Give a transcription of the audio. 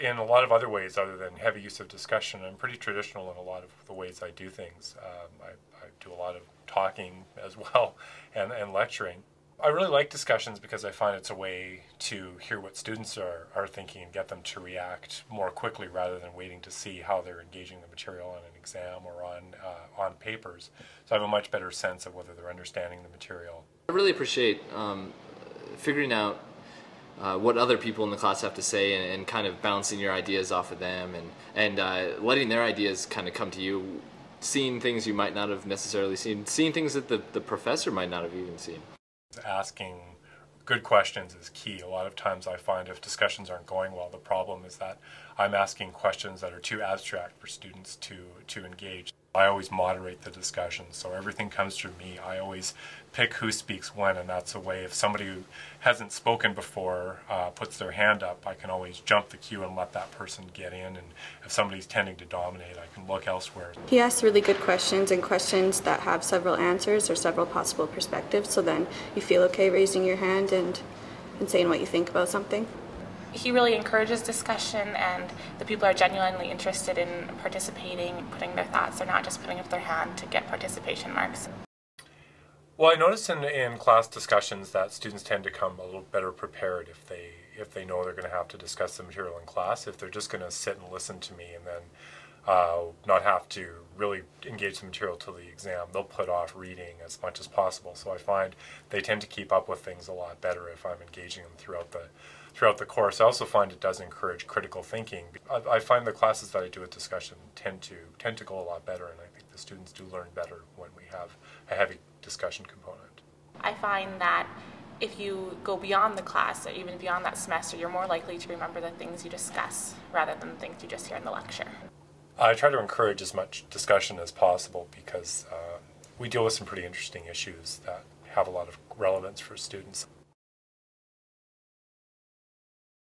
in a lot of other ways other than heavy use of discussion. I'm pretty traditional in a lot of the ways I do things. I do a lot of talking as well and lecturing. I really like discussions because I find it's a way to hear what students are thinking and get them to react more quickly rather than waiting to see how they're engaging the material on an exam or on papers. So I have a much better sense of whether they're understanding the material. I really appreciate figuring out what other people in the class have to say and kind of bouncing your ideas off of them and letting their ideas kind of come to you, seeing things you might not have necessarily seen, seeing things that the professor might not have even seen. Asking good questions is key. A lot of times I find if discussions aren't going well, the problem is that I'm asking questions that are too abstract for students to engage. I always moderate the discussion, so everything comes through me. I always pick who speaks when, and that's a way if somebody who hasn't spoken before puts their hand up, I can always jump the queue and let that person get in, and if somebody's tending to dominate, I can look elsewhere. He asks really good questions and questions that have several answers or several possible perspectives, so then you feel okay raising your hand and saying what you think about something. He really encourages discussion, and the people are genuinely interested in participating, putting their thoughts. They're not just putting up their hand to get participation marks. Well, I notice in class discussions that students tend to come a little better prepared if they know they're going to have to discuss the material in class. If they're just going to sit and listen to me and then not have to really engage the material till the exam, they'll put off reading as much as possible. So I find they tend to keep up with things a lot better if I'm engaging them throughout the course. I also find it does encourage critical thinking. I find the classes that I do with discussion tend to go a lot better, and I think the students do learn better when we have a heavy discussion component. I find that if you go beyond the class or even beyond that semester, you're more likely to remember the things you discuss rather than the things you just hear in the lecture. I try to encourage as much discussion as possible because we deal with some pretty interesting issues that have a lot of relevance for students.